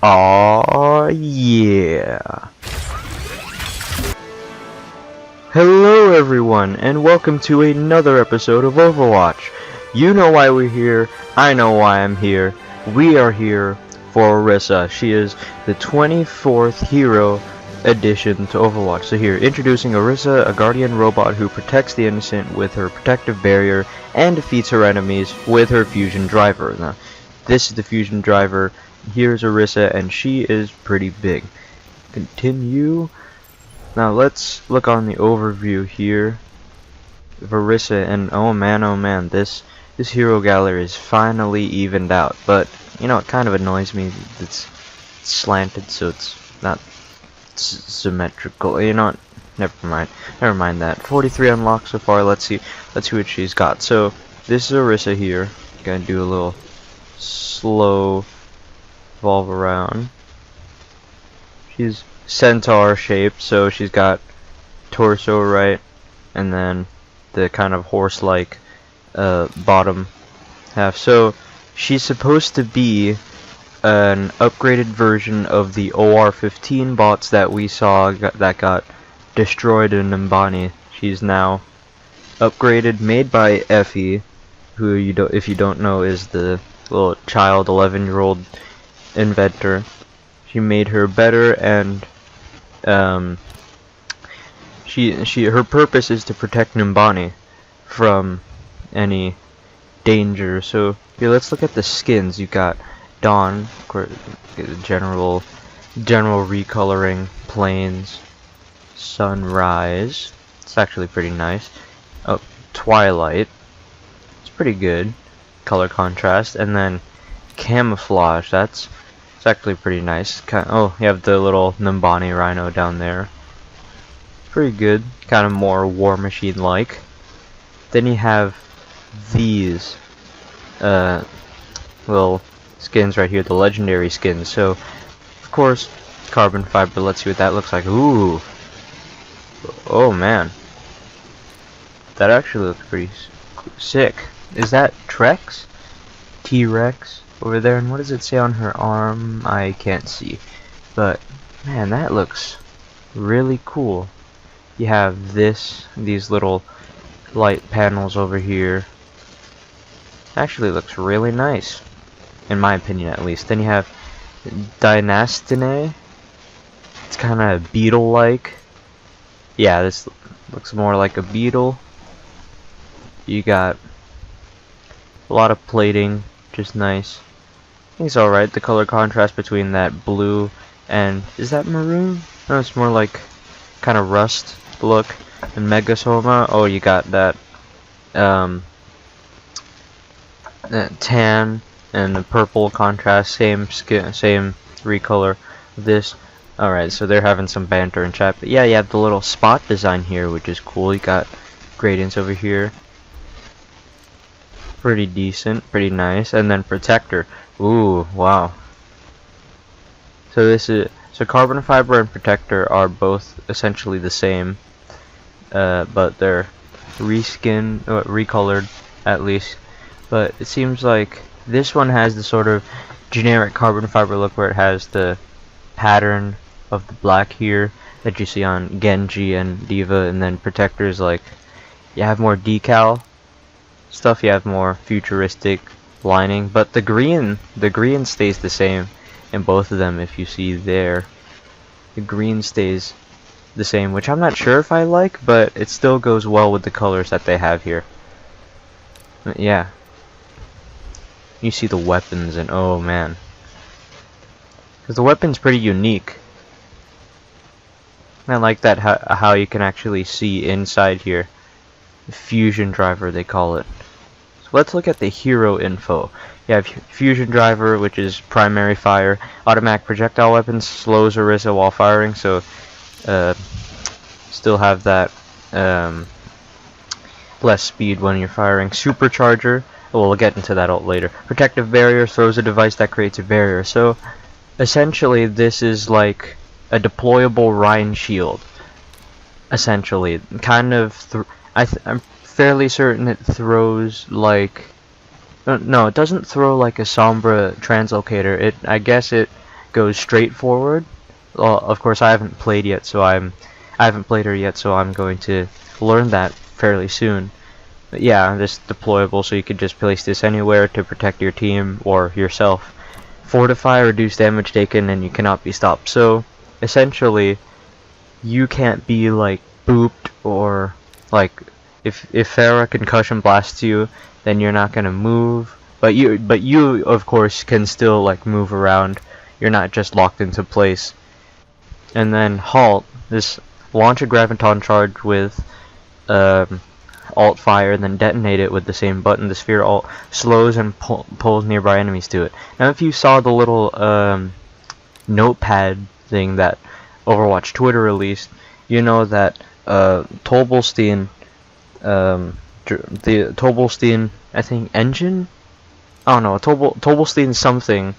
Aw, yeah. Hello everyone, and welcome to another episode of Overwatch. You know why we're here, I know why I'm here. We are here for Orisa. She is the 24th hero addition to Overwatch. So here, introducing Orisa, a guardian robot who protects the innocent with her protective barrier and defeats her enemies with her fusion driver. Now, this is the fusion driver. Here's Orisa, and she is pretty big. Continue. Now let's look on the overview here of Orisa, and oh man, this hero gallery is finally evened out. But you know, it kind of annoys me. It's slanted, so it's not symmetrical. You know what? Never mind that. 43 unlocked so far. Let's see what she's got. So this is Orisa here. Gonna do a little slow evolve around. She's centaur shaped, so she's got torso right, and then the kind of horse-like bottom half. So she's supposed to be an upgraded version of the OR-15 bots that we saw that got destroyed in Nimbani. She's now upgraded, made by Effie, who if you don't know, is the little child 11-year-old inventor. She made her better, and her purpose is to protect Nimbani from any danger. So here, let's look at the skins. You got Dawn, general recoloring, Plains, Sunrise. It's actually pretty nice. Oh, Twilight. It's pretty good color contrast, and then Camouflage. It's actually pretty nice. Oh, you have the little Nimbani Rhino down there. Pretty good. Kind of more War Machine like. Then you have these little skins right here, the legendary skins. So, of course, carbon fiber. Let's see what that looks like. Ooh. Oh man. That actually looks pretty sick. Is that Trex? T-Rex over there, and what does it say on her arm? I can't see, but man, that looks really cool. You have these little light panels over here. Actually looks really nice, in my opinion at least. Then you have Dynastine. It's kind of beetle-like. Yeah, this looks more like a beetle. You got a lot of plating, just nice. I think it's alright. The color contrast between that blue and, is that maroon? No, it's more like kind of rust look. And Megasoma, oh, you got that that tan and the purple contrast, same skin, same recolor of this. Alright, so they're having some banter in chat. But yeah, you have the little spot design here, which is cool. You got gradients over here. Pretty decent, pretty nice. And then Protector. Ooh, wow. So carbon fiber and Protector are both essentially the same, but they're recolored at least. But it seems like this one has the sort of generic carbon fiber look, where it has the pattern of the black here that you see on Genji and Diva, and then Protector's like, you have more decal stuff, you have more futuristic lining, but the green stays the same in both of them. If you see there, the green stays the same, which I'm not sure if I like, but it still goes well with the colors that they have here. But yeah, you see the weapons, and oh man, because the weapon's pretty unique. I like that how you can actually see inside here. Fusion driver, they call it. So let's look at the hero info. You have fusion driver, which is primary fire. Automatic projectile weapons, slows Orisa while firing, so still have that less speed when you're firing. Supercharger, we'll get into that all later. Protective barrier, throws a device that creates a barrier. So essentially this is like a deployable Rhine shield. Essentially, kind of I'm fairly certain it throws like, no, it doesn't throw like a Sombra translocator. I guess it goes straight forward. Well, of course, I haven't played yet, so I haven't played her yet, so I'm going to learn that fairly soon. But yeah, this deployable, so you could just place this anywhere to protect your team or yourself. Fortify, reduce damage taken, and you cannot be stopped. So essentially, you can't be like booped, or like if Pharah concussion blasts you, then you're not gonna move. But you of course can still like move around. You're not just locked into place. And then halt. This launch a graviton charge with alt fire, and then detonate it with the same button. The sphere alt slows and pulls nearby enemies to it. Now, if you saw the little notepad thing that Overwatch Twitter released, you know that Tobelstein, the Tobelstein, I think engine. I don't know. Tobelstein something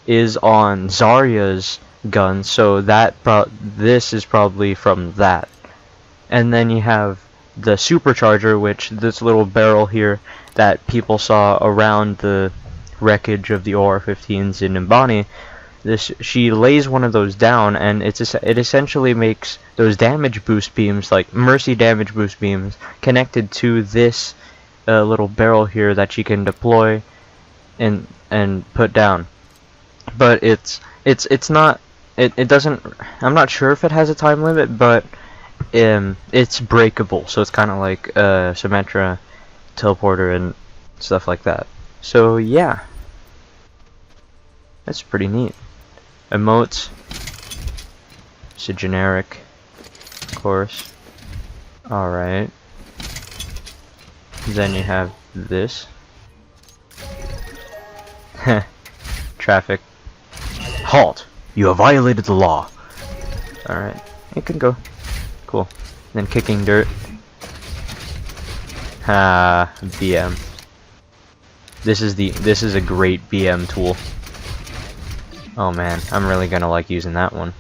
is on Zarya's gun, so this is probably from that. And then you have the supercharger, which this little barrel here that people saw around the wreckage of the OR-15s in Nimbani. She lays one of those down, and it essentially makes those damage boost beams, like mercy damage boost beams, connected to this little barrel here that she can deploy and put down. But it doesn't. I'm not sure if it has a time limit, but it's breakable, so it's kind of like Symmetra, teleporter, and stuff like that. So yeah, that's pretty neat. Emotes, it's a generic, of course. Alright. Then you have this. Traffic. Halt! You have violated the law. Alright, it can go. Cool. Then kicking dirt. BM. This is a great BM tool. Oh man, I'm really gonna like using that one.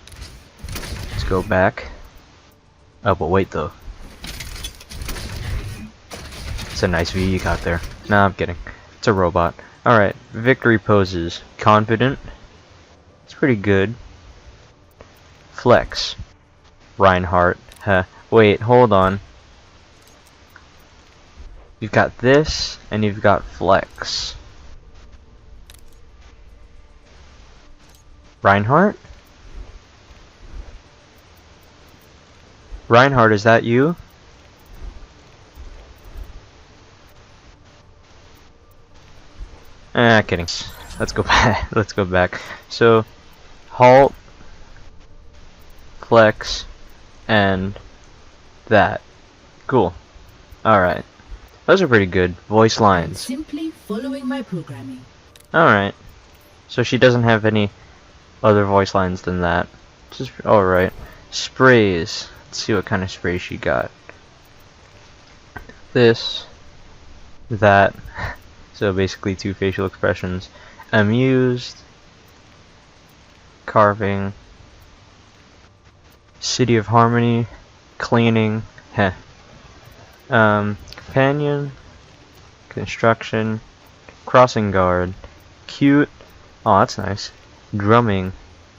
Let's go back. Oh, but wait though. It's a nice view you got there. Nah, I'm kidding. It's a robot. Alright, victory poses. Confident. It's pretty good. Flex. Reinhardt. Wait, hold on. You've got this, and you've got flex. Reinhardt? Reinhardt, is that you? Kidding. Let's go back. Let's go back. So, halt, flex, and that. Cool. Alright. Those are pretty good. Voice lines. Simply following my programming. Alright. So she doesn't have any other voice lines than that. Just alright. Sprays. Let's see what kind of spray she got. This. That. So basically 2 facial expressions. Amused. Carving. City of Harmony. Cleaning. Heh. Companion. Construction. Crossing guard. Cute. Oh, that's nice. Drumming.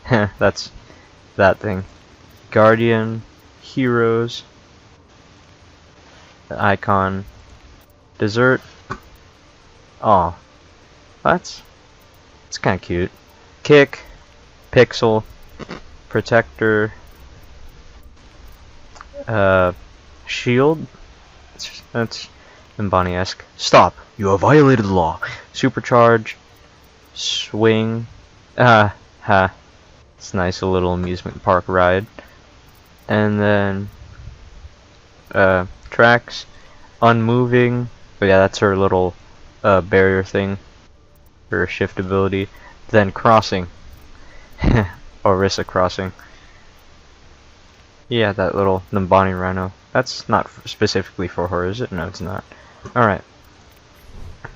Heh, that's that thing. Guardian. Heroes. The icon. Dessert. Oh, it's kind of cute. Kick, pixel, protector, shield. That's Mbani-esque. Stop! You have violated the law. Supercharge, swing. It's nice, a little amusement park ride. And then tracks, unmoving. But yeah, that's her little barrier thing, her shift ability. Then crossing. Orisa crossing. Yeah, that little Nimbani Rhino. That's not specifically for her, is it? No, it's not. Alright.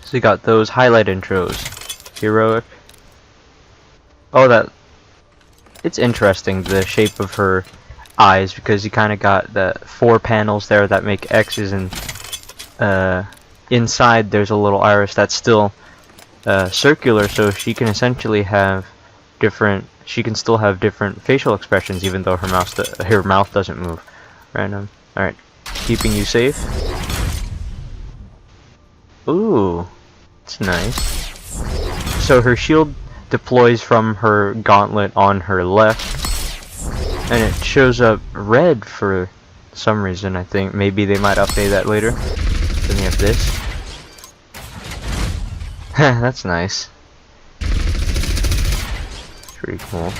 So you got those highlight intros. Heroic. Oh, it's interesting, the shape of her eyes, because you kind of got the 4 panels there that make X's, and inside there's a little iris that's still circular, so she can essentially have different. She can still have different facial expressions, even though her mouth doesn't move. Random. All right, keeping you safe. Ooh, it's nice. So her shield deploys from her gauntlet on her left, and it shows up red for some reason. I think maybe they might update that later. Then we have this. That's nice. Pretty cool.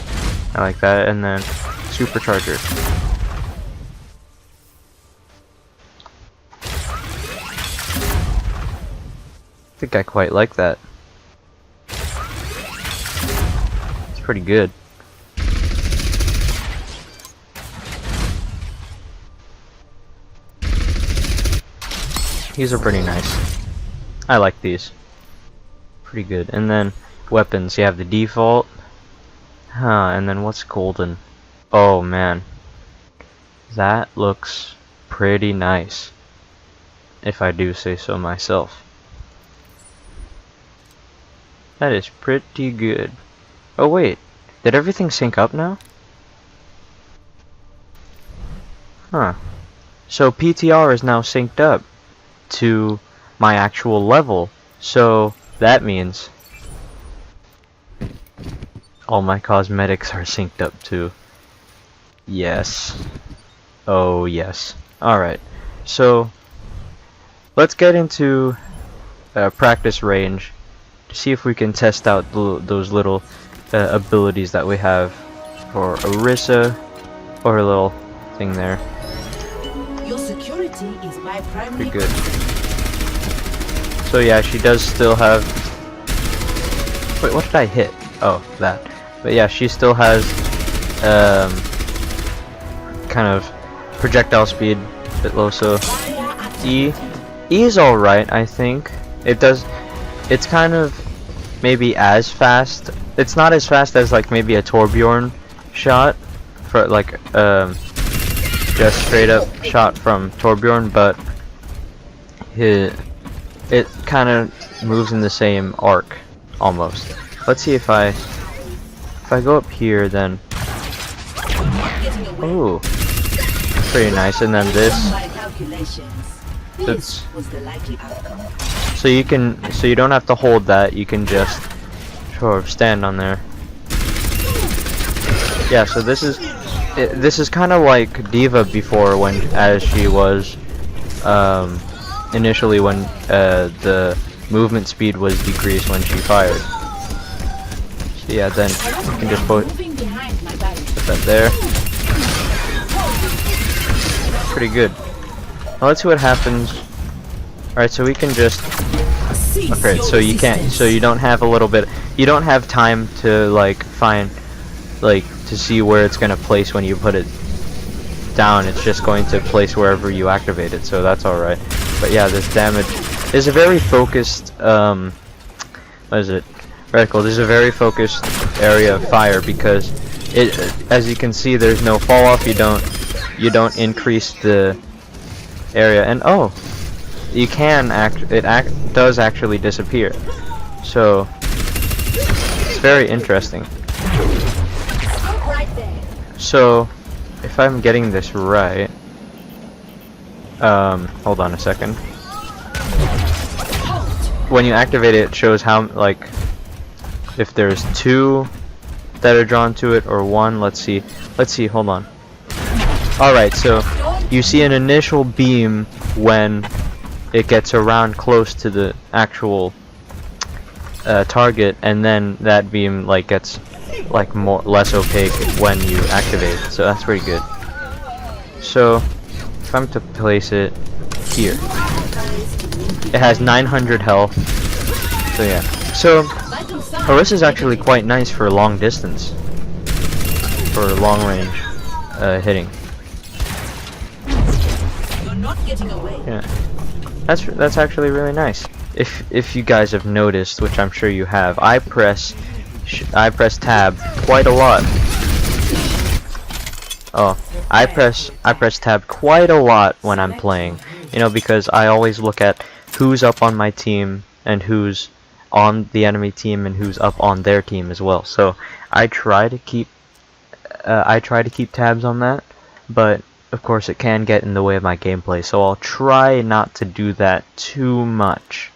I like that. And then supercharger. I think I quite like that. It's pretty good. These are pretty nice. I like these. Pretty good. And then weapons. You have the default. And then what's golden? Oh man. That looks pretty nice. If I do say so myself. That is pretty good. Oh wait. Did everything sync up now? Huh. So PTR is now synced up to my actual level. So that means all my cosmetics are synced up too. Yes. Oh yes. Alright. So let's get into practice range to see if we can test out those little abilities that we have for Orisa, or her little thing there. Your security is my primary. Pretty good. So yeah, she does still have. Wait, what did I hit? Oh, that. But yeah, she still has kind of projectile speed a bit low. So E is alright, I think. It's kind of maybe as fast. It's not as fast as like maybe a Torbjorn shot for like just straight up shot from Torbjorn, but it kind of moves in the same arc almost. Let's see if I go up here, then ooh, pretty nice. And then this. So you don't have to hold that. You can just sort of stand on there. Yeah. So this is kind of like Diva before, as she was initially when the movement speed was decreased when she fired. So yeah, then you can just put that there. Pretty good. Now let's see what happens. Alright, so we can just. Okay, so you can't. So you don't have a little bit. You don't have time to like find, like, to see where it's gonna place when you put it down. It's just going to place wherever you activate it. So that's all right. But yeah, this damage is a very focused. What is it? Reticle. This is a very focused area of fire because it, as you can see, there's no fall off. You don't increase the area, and oh, you can does actually disappear. So it's very interesting. So if I'm getting this right, hold on a second. When you activate it, it shows how, like, if there's two that are drawn to it or one. Let's see, hold on. Alright, so you see an initial beam when it gets around close to the actual target, and then that beam like gets like less opaque when you activate it. So that's pretty good. So if I'm to place it here, it has 900 health. So yeah. So Orisa is actually quite nice for long distance, for long range hitting. Yeah, that's actually really nice. If you guys have noticed, which I'm sure you have, I press tab quite a lot. Oh, I press tab quite a lot when I'm playing. You know, because I always look at who's up on my team and who's on the enemy team and who's up on their team as well. So I try to keep tabs on that, but of course it can get in the way of my gameplay. So I'll try not to do that too much.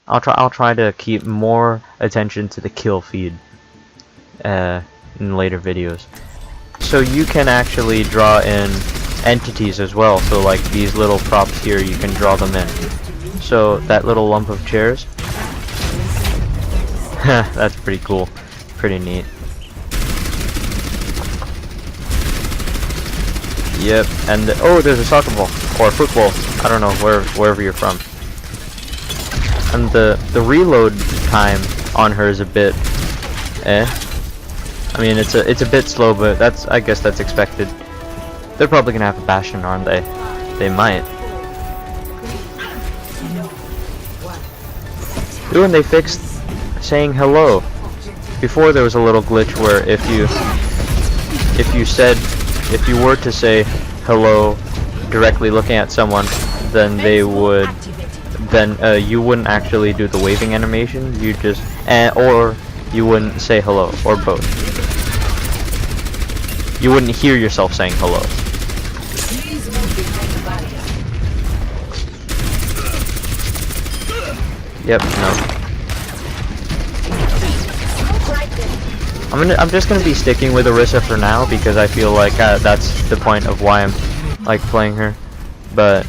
I'll try to keep more attention to the kill feed in later videos. So you can actually draw in entities as well. So like these little props here, you can draw them in. So that little lump of chairs, that's pretty cool, pretty neat. Yep, and oh, there's a soccer ball or football. I don't know wherever you're from. And the reload time on her is a bit I mean it's a bit slow, but I guess that's expected. They're probably gonna have a Bastion, aren't they? They might. Ooh, and they fixed saying hello. Before there was a little glitch where if you were to say hello directly looking at someone, then you wouldn't actually do the waving animation. You just or you wouldn't say hello, or both. You wouldn't hear yourself saying hello. Yep, no. I'm just gonna be sticking with Orisa for now because I feel like that's the point of why I'm like playing her. But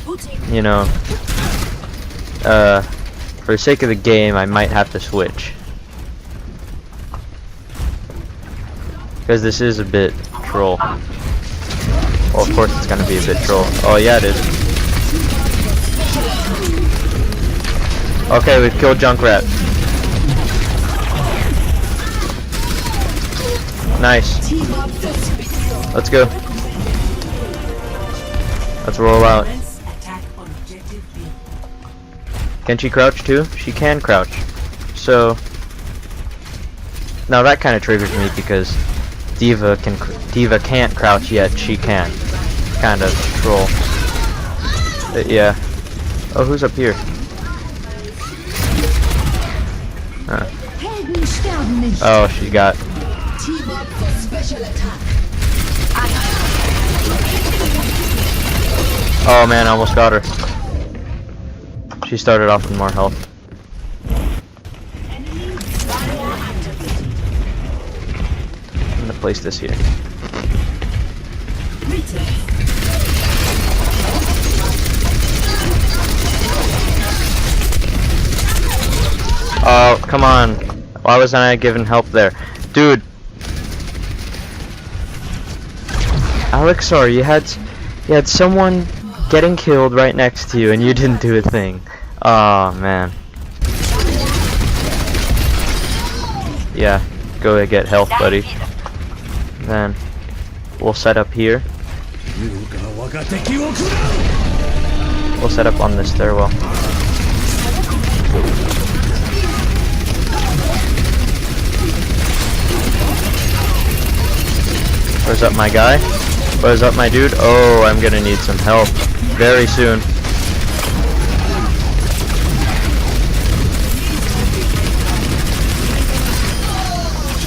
you know, for the sake of the game, I might have to switch because this is a bit troll. Well, of course it's gonna be a bit troll. Oh yeah, it is. Okay, we've killed Junkrat. Nice. Let's go. Let's roll out. Can she crouch too? She can crouch. So now that kind of triggers me because Diva can't crouch yet. She can. Kind of troll. Yeah. Oh, who's up here? Huh. Oh, she got. Oh man, I almost got her. She started off with more health. I'm gonna place this here. Oh, come on. Why wasn't I given help there? Dude. Alexar, you had someone getting killed right next to you and you didn't do a thing. Oh man. Yeah, go get health, buddy. Then we'll set up here. We'll set up on this stairwell. Where's up my guy? Where's up my dude? Oh, I'm gonna need some help very soon.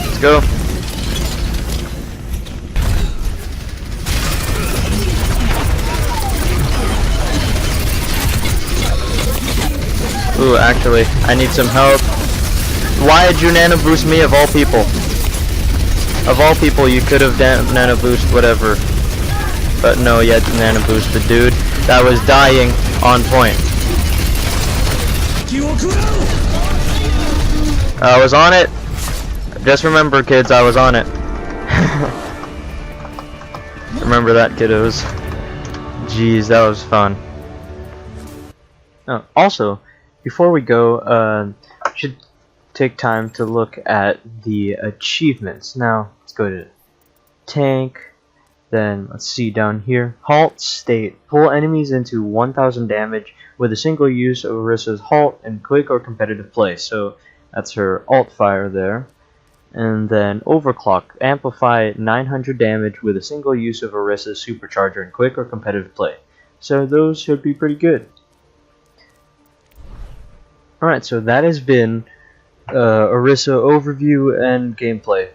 Let's go. Ooh, actually, I need some help. Why did you nano boost me of all people? Of all people, you could have nano boost whatever, but no, you had to nano boost the dude that was dying on point. I was on it. Just remember, kids, I was on it. Remember that, kiddos. Jeez, that was fun. Oh, also, before we go, should take time to look at the achievements. Now, let's go to tank, then let's see down here, halt state, pull enemies into 1000 damage with a single use of Orisa's halt and quick or competitive play. So that's her alt fire there. And then overclock, amplify 900 damage with a single use of Orisa's supercharger and quick or competitive play. So those should be pretty good. Alright, so that has been Orisa overview and gameplay.